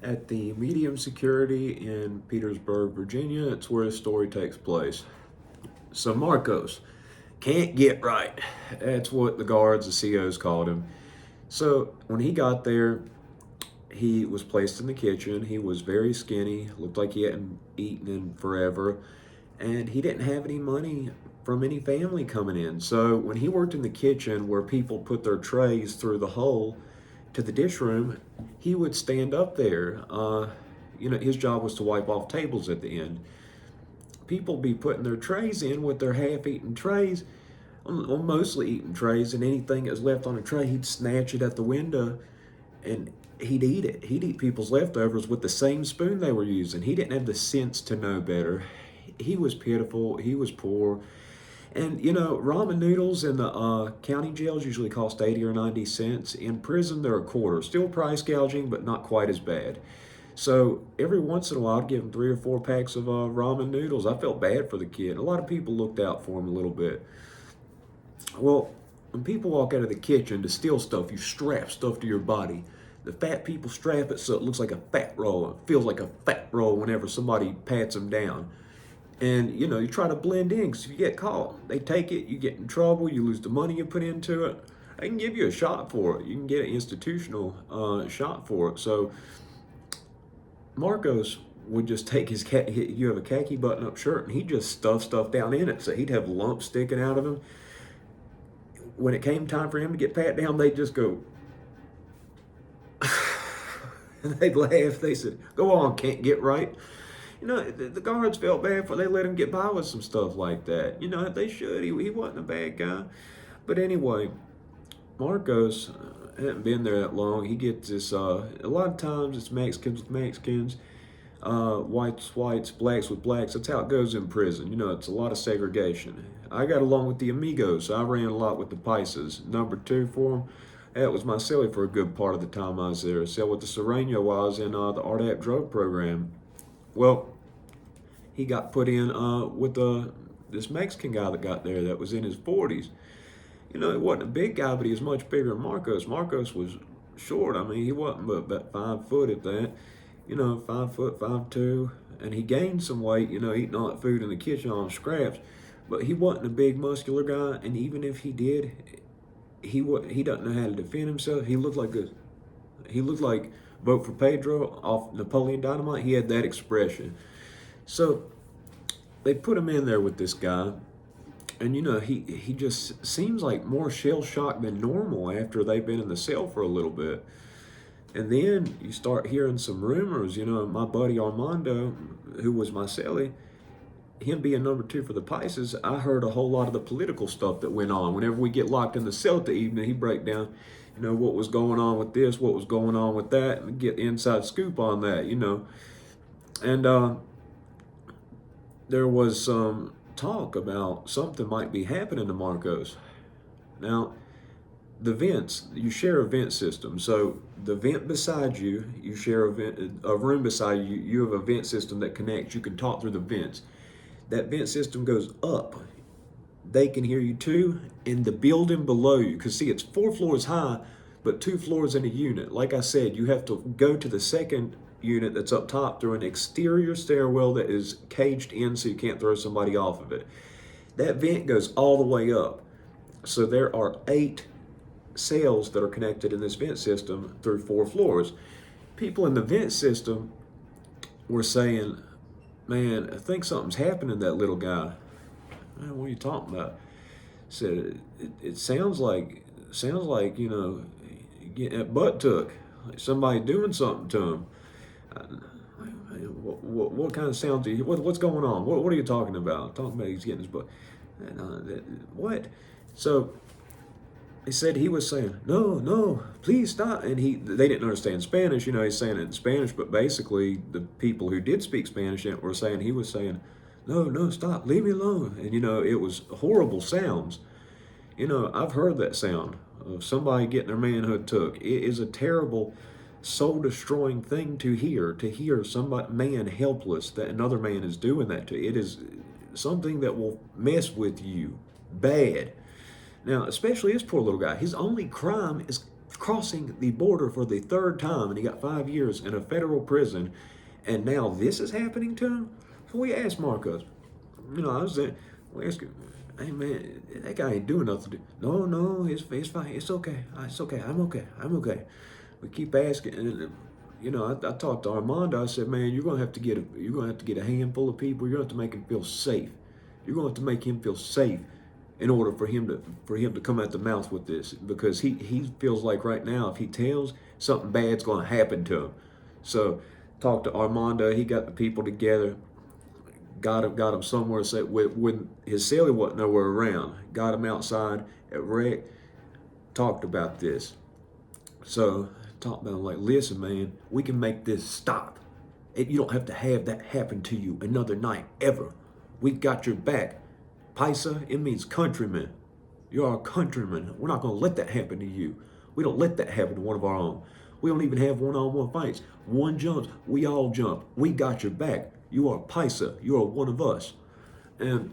At the medium security in Petersburg, Virginia. It's where the story takes place. So Marcos can't get right. That's what the guards, the COs called him. So when he got there, he was placed in the kitchen. He was very skinny, looked like he hadn't eaten in forever, and he didn't have any money from any family coming in. So when he worked in the kitchen where people put their trays through the hole to the dish room, he would stand up there. His job was to wipe off tables at the end. People be putting their trays in with their half-eaten trays, well, mostly eaten trays, and anything that was left on a tray, he'd snatch it at the window and he'd eat it. He'd eat people's leftovers with the same spoon they were using. He didn't have the sense to know better. He was pitiful. He was poor. And ramen noodles in the county jails usually cost 80 or 90 cents. In prison, they're a quarter. Still price gouging, but not quite as bad. So every once in a while, I'd give him 3 or 4 packs of ramen noodles. I felt bad for the kid. A lot of people looked out for him a little bit. Well, when people walk out of the kitchen to steal stuff, you strap stuff to your body. The fat people strap it so it looks like a fat roll. It feels like a fat roll whenever somebody pats them down. And you try to blend in because if you get caught, they take it, you get in trouble, you lose the money you put into it. They can give you a shot for it. You can get an institutional shot for it. So Marcos would just take you have a khaki button-up shirt, and he'd just stuff stuff down in it. So he'd have lumps sticking out of him. When it came time for him to get pat down, they'd just go, and they'd laugh. They said, "Go on, can't get right." The guards felt bad for they let him get by with some stuff like that. They should. He wasn't a bad guy. But anyway, Marcos hadn't been there that long. He gets this, a lot of times it's Mexicans with Mexicans, whites, whites, blacks with blacks. That's how it goes in prison. It's a lot of segregation. I got along with the amigos. So I ran a lot with the paisas. Number 2 for them. That was my celly for a good part of the time I was there. So with the Sereno while I was in the RDAP drug program. Well, he got put in with this Mexican guy that got there that was in his 40s. He wasn't a big guy, but he was much bigger than Marcos. Marcos was short. I mean, he wasn't but about 5 foot at that. 5 foot, 5'2", and he gained some weight. Eating all that food in the kitchen on scraps. But he wasn't a big muscular guy, and even if he did, he doesn't know how to defend himself. He looked like Vote for Pedro off Napoleon Dynamite. He had that expression. So they put him in there with this guy, and he just seems like more shell shocked than normal after they've been in the cell for a little bit. And then you start hearing some rumors. My buddy Armando, who was my celly, him being number 2 for the Pisces, I heard a whole lot of the political stuff that went on. Whenever we get locked in the cell at the evening, he break down, what was going on with this, what was going on with that, and get the inside scoop on that, And there was some talk about something might be happening to Marcos. Now, the vents, you share a vent system. So the vent beside you, you share a room beside you, you have a vent system that connects. You can talk through the vents. That vent system goes up. They can hear you too. In the building below you, because see, it's 4 floors high, but 2 floors in a unit. Like I said, you have to go to the second unit that's up top through an exterior stairwell that is caged in so you can't throw somebody off of it. That vent goes all the way up. So there are 8 cells that are connected in this vent system through 4 floors. People in the vent system were saying, "Man, I think something's happening to that little guy." "Man, what are you talking about?" Said, it sounds like getting that butt took, like somebody doing something to him. What kind of sounds? What's going on? What are you talking about? Talking about he's getting his butt. What? So he said he was saying, "No, no, please stop." And they didn't understand Spanish. He's saying it in Spanish, but basically the people who did speak Spanish were saying he was saying, "No, no, stop, leave me alone." And it was horrible sounds. I've heard that sound of somebody getting their manhood took. It is a terrible, soul-destroying thing to hear somebody, man, helpless, that another man is doing that to. It is something that will mess with you bad. Now, especially this poor little guy, his only crime is crossing the border for the third time, and he got 5 years in a federal prison, and now this is happening to him. So we asked Marcos, I was there, we asked him, hey man, that guy ain't doing nothing. No, it's fine, it's okay, I'm okay. We keep asking, and I talked to Armando. I said, man, you're gonna have to get a handful of people. You're gonna have to make him feel safe. You're gonna have to make him feel safe in order for him to come out the mouth with this, because he feels like right now if he tells, something bad's gonna happen to him. So talked to Armando. He got the people together. Got him somewhere. So when his celly wasn't nowhere around, got him outside at rec. Talked about this. So talked about, like, listen, man, we can make this stop. You don't have to have that happen to you another night ever. We've got your back. Paisa, it means countryman. You're our countryman. We're not going to let that happen to you. We don't let that happen to one of our own. We don't even have one-on-one fights. One jumps, we all jump. We got your back. You are Paisa. You are one of us. And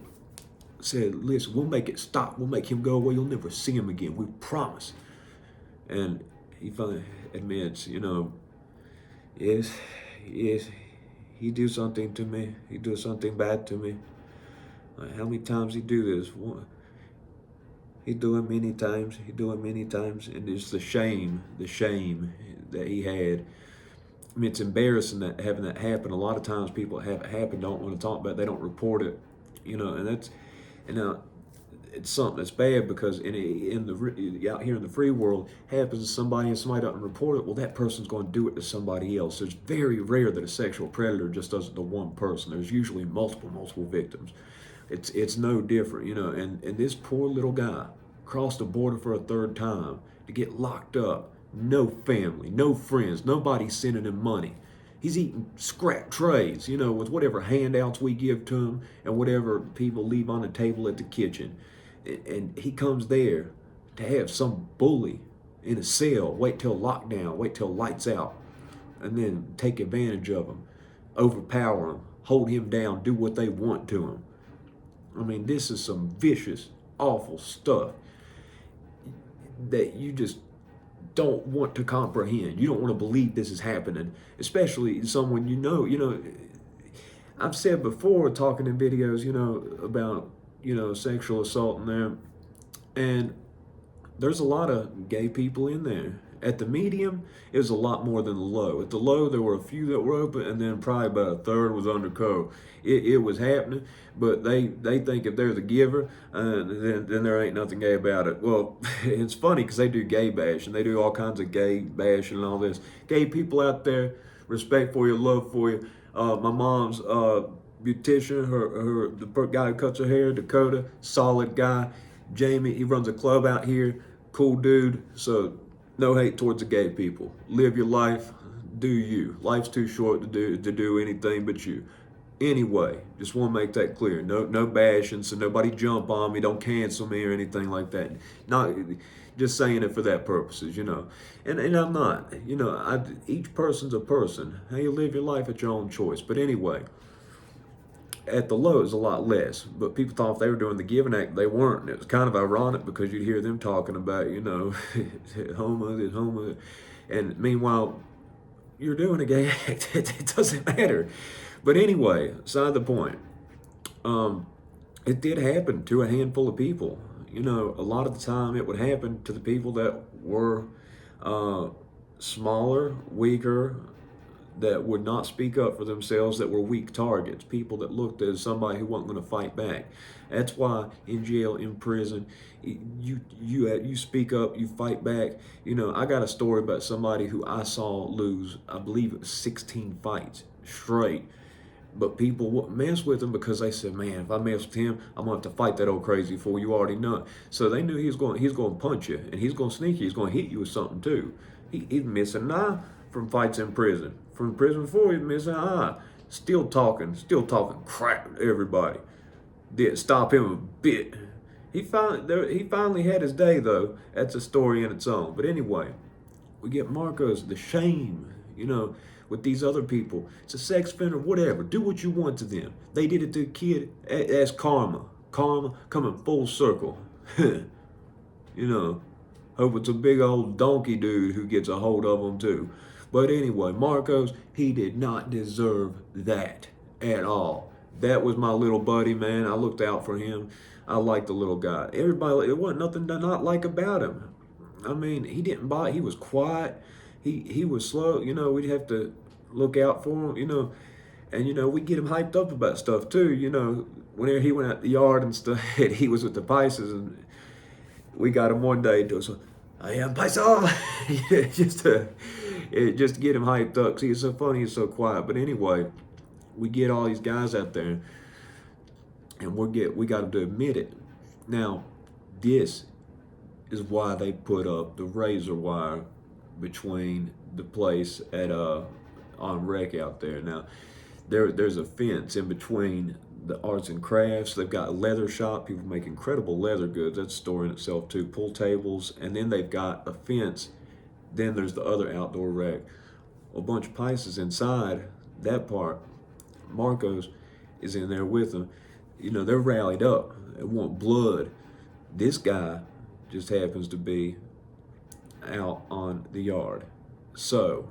said, listen, we'll make it stop. We'll make him go away. You'll never see him again. We promise. And he finally admits, yes, he do something to me. He do something bad to me. How many times he do this? He do it many times. And it's the shame that he had. I mean, it's embarrassing that having that happen. A lot of times people have it happen, don't want to talk about it, they don't report it, and now it's something that's bad, because out here in the free world, happens to somebody and somebody doesn't report it, well, that person's going to do it to somebody else. It's very rare that a sexual predator just does it to one person. There's usually multiple victims. It's no different, and this poor little guy crossed the border for a third time to get locked up. No family, no friends, nobody sending him money. He's eating scrap trays, with whatever handouts we give to him and whatever people leave on the table at the kitchen. And he comes there to have some bully in a cell wait till lockdown, wait till lights out, and then take advantage of him, overpower him, hold him down, do what they want to him. I mean, this is some vicious, awful stuff that you just don't want to comprehend. You don't want to believe this is happening, especially someone I've said before, talking in videos, about, sexual assault in there, and there's a lot of gay people in there. At the medium, it was a lot more than the low. At the low, there were a few that were open, and then probably about a third was undercover. It was happening, but they think if they're the giver, then there ain't nothing gay about it. Well, it's funny because they do gay bash, and they do all kinds of gay bash and all this. Gay people out there, respect for you, love for you. My mom's beautician, the guy who cuts her hair, Dakota, solid guy. Jamie, he runs a club out here, cool dude. So no hate towards the gay people. Live your life, do you. Life's too short to do anything but you. Anyway, just want to make that clear. No bashing, so nobody jump on me, don't cancel me or anything like that. Not just saying it for that purposes, And I'm not, each person's a person. How you live your life at your own choice. But anyway, at the low is a lot less, but people thought if they were doing the giving act, they weren't. And it was kind of ironic because you'd hear them talking about, homo, and meanwhile, you're doing a gay act. It doesn't matter. But anyway, aside the point, it did happen to a handful of people. A lot of the time it would happen to the people that were smaller, weaker, that would not speak up for themselves, that were weak targets, people that looked at somebody who wasn't going to fight back. That's why in jail, in prison, you speak up, you fight back. I got a story about somebody who I saw lose, I believe it was 16 fights straight. But people wouldn't mess with him because they said, man, if I mess with him, I'm going to have to fight that old crazy fool. You already know it. So they knew he's going to punch you, and he's going to sneak you. He's going to hit you with something too. He's missing an eye from fights in prison. From prison before, he's missing an eye. Still talking crap to everybody. Didn't stop him a bit. He finally had his day, though. That's a story in its own. But anyway, we get Marcos, the shame, with these other people. It's a sex offender, whatever. Do what you want to them. They did it to a kid. That's karma. Karma coming full circle. Hope it's a big old donkey dude who gets a hold of them too. But anyway, Marcos, he did not deserve that at all. That was my little buddy, man. I looked out for him. I liked the little guy. Everybody, it wasn't nothing to not like about him. I mean, he didn't bite. He was quiet. He was slow. You know, we'd have to look out for him. You know, and you know we get him hyped up about stuff too. You know, whenever he went out the yard and stuff, and he was with the Pisces, and we got him one day to so I am Paisa, just to get him hyped up. See, he's so funny, he's so quiet. But anyway, we get all these guys out there, and we got them to admit it. Now, this is why they put up the razor wire between the place at on Rec out there. Now, there's a fence in between the arts and crafts. They've got a leather shop. People make incredible leather goods. That's a store in itself too. Pool tables, and then they've got a fence. Then there's the other outdoor Rec. A bunch of Pisces inside that part. Marcos is in there with them. You know, they're rallied up. They want blood. This guy just happens to be out on the yard. So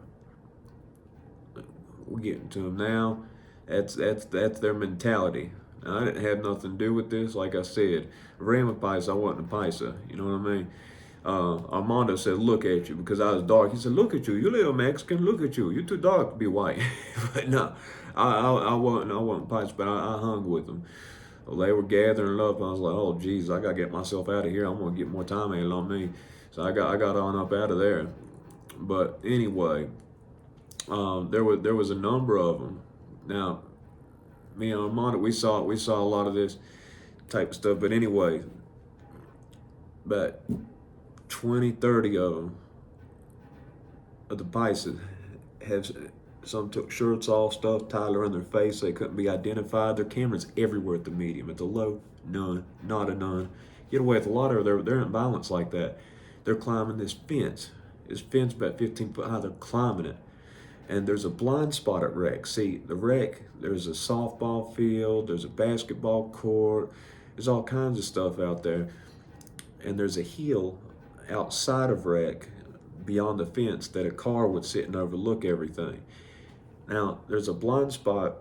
we're getting to them now. That's their mentality. Now, I didn't have nothing to do with this. Like I said, I ran with Paisa, I wasn't a Paisa. You know what I mean? Armando said, "Look at you," because I was dark. He said, "Look at you, you little Mexican. Look at you. You're too dark to be white." But no, I wasn't Paisa, but I hung with them. Well, they were gathering up. I was like, "Oh, geez, I gotta get myself out of here. I'm gonna get more time added on me." So I got on up out of there. But anyway, there was a number of them. Now, me and Armando, we saw a lot of this type of stuff. But anyway, but 20, 30 of them, of the Pisces, have some took shirts off, stuff tied around their face so they couldn't be identified. Their cameras everywhere at the medium. At the low, none, not a none. Get away with a lot of they're in balance like that. They're climbing this fence. This fence about 15 foot high. They're climbing it. And there's a blind spot at Rec. See, the Rec, there's a softball field, there's a basketball court, there's all kinds of stuff out there. And there's a hill outside of Rec, beyond the fence, that a car would sit and overlook everything. Now, there's a blind spot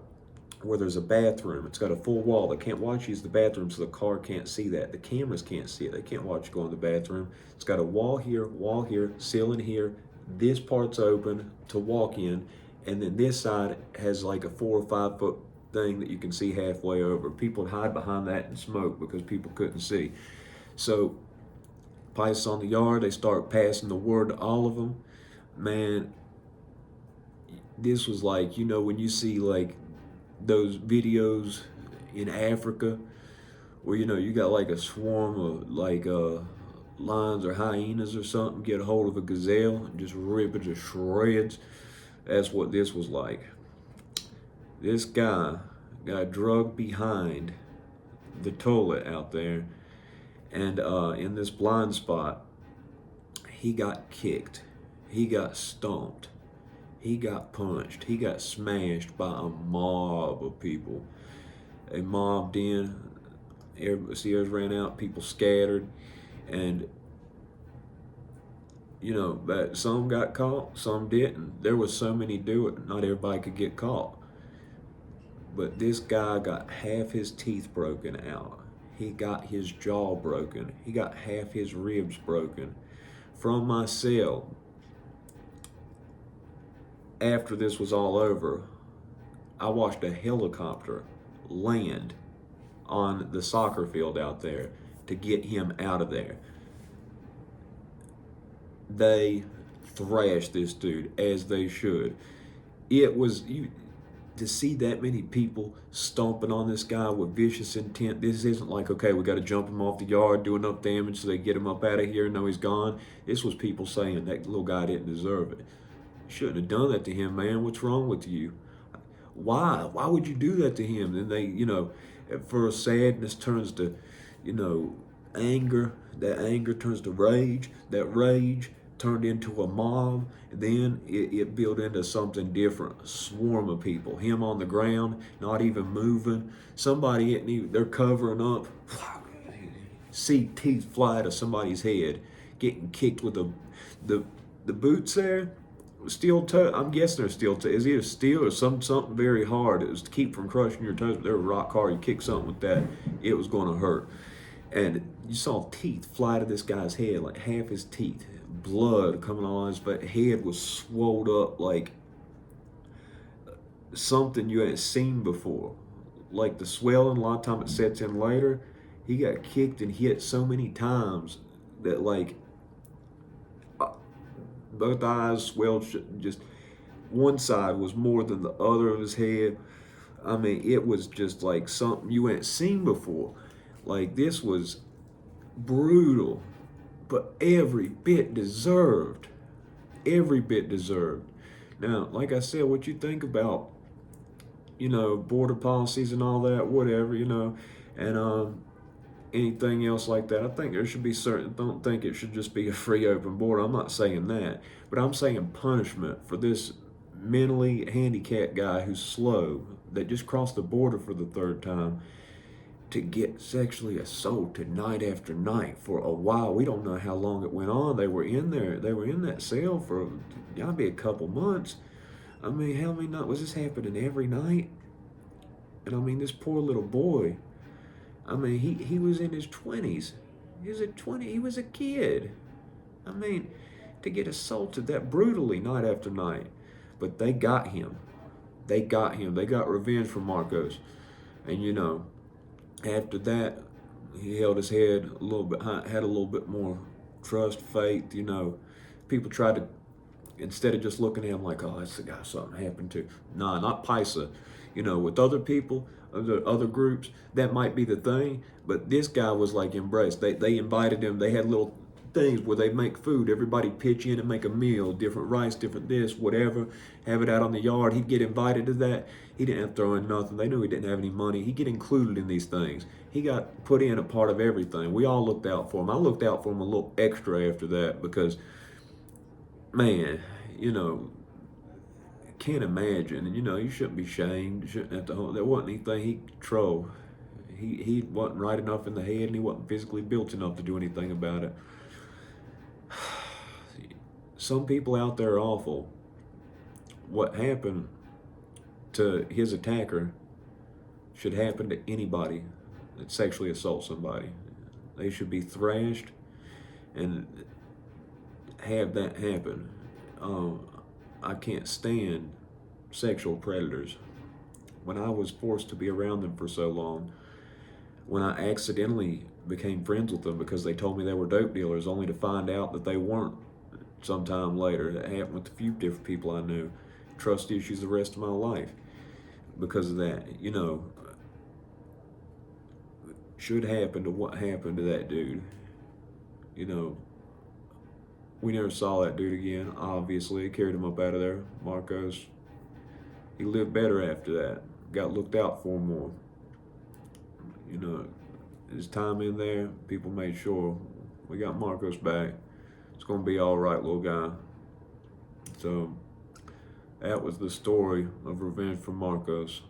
where there's a bathroom. It's got a full wall. They can't watch you use the bathroom, so the car can't see that. The cameras can't see it. They can't watch you go in the bathroom. It's got a wall here, ceiling here. This part's open to walk in, and then this side has like a 4 or 5 foot thing that you can see halfway over. People would hide behind that and smoke because people couldn't see. So Pisces on the yard, they start passing the word to all of them. Man, this was like, you know, when you see like those videos in Africa where, you know, you got like a swarm of like lions or hyenas or something get a hold of a gazelle and just rip it to shreds. That's what this was like. This guy got drugged behind the toilet out there, and in this blind spot, he got kicked, he got stomped, he got punched, he got smashed by a mob of people. They mobbed in, Sierras ran out, people scattered, and you know, but some got caught, some didn't. There was so many do it, not everybody could get caught. But this guy got half his teeth broken out. He got his jaw broken. He got half his ribs broken. From my cell, after this was all over, I watched a helicopter land on the soccer field out there to get him out of there. They thrashed this dude, as they should. It was, to see that many people stomping on this guy with vicious intent. This isn't like, okay, we got to jump him off the yard, do enough damage so they get him up out of here and know he's gone. This was people saying that little guy didn't deserve it. Shouldn't have done that to him, man. What's wrong with you? Why? Why would you do that to him? Then they, you know, at first sadness turns to, you know, anger. That anger turns to rage. That rage turned into a mob. And then it built into something different. A swarm of people. Him on the ground, not even moving. Somebody they're covering up. See teeth fly to somebody's head. getting kicked with the the boots there. Steel toe. I'm guessing they're steel toe. Is either steel or something very hard. It was to keep from crushing your toes, but they were rock hard. You kick something with that, it was going to hurt. And you saw teeth fly to this guy's head, like half his teeth, blood coming on his head was swelled up like something you hadn't seen before. Like the swelling, a lot of time it sets in later. He got kicked and hit so many times that like both eyes swelled. Just one side was more than the other of his head. I mean, it was just like something you hadn't seen before. Like this was brutal, but every bit deserved. Every bit deserved. Now, like I said, what you think about, border policies and all that, whatever, and anything else like that. I think there should be certain, don't think it should just be a free open border. I'm not saying that, but I'm saying punishment for this mentally handicapped guy who's slow that just crossed the border for the third time to get sexually assaulted night after night for a while. We don't know how long it went on. They were in there. They were in that cell for gotta be a couple months. I mean, how many nights was this happening every night? And I mean, this poor little boy. I mean, he was in his 20s. He was 20. He was a kid. I mean, to get assaulted that brutally night after night. But they got him. They got him. They got revenge for Marcos. And after that, he held his head a little bit high, had a little bit more trust, faith. People tried to, instead of just looking at him like, oh, that's the guy something happened to. Nah, not Paisa. With other people, other groups, that might be the thing. But this guy was like embraced. They invited him. They had little things where they make food. Everybody pitch in and make a meal, different rice, different this, whatever. Have it out on the yard. He'd get invited to that. He didn't have to throw in nothing. They knew he didn't have any money. He'd get included in these things. He got put in a part of everything. We all looked out for him. I looked out for him a little extra after that because, man, can't imagine. And you shouldn't be shamed. You shouldn't have to. There wasn't anything he could control. He wasn't right enough in the head, and he wasn't physically built enough to do anything about it. Some people out there are awful. What happened to his attacker should happen to anybody that sexually assaults somebody. They should be thrashed and have that happen. I can't stand sexual predators. When I was forced to be around them for so long, when I accidentally became friends with them because they told me they were dope dealers, only to find out that they weren't sometime later. That happened with a few different people I knew. Trust issues the rest of my life because of that. Should happen to what happened to that dude. We never saw that dude again, obviously. Carried him up out of there. Marcos, he lived better after that. Got looked out for more. His time in there, people made sure we got Marcos back. It's going to be all right, little guy. So that was the story of Revenge for Marcos.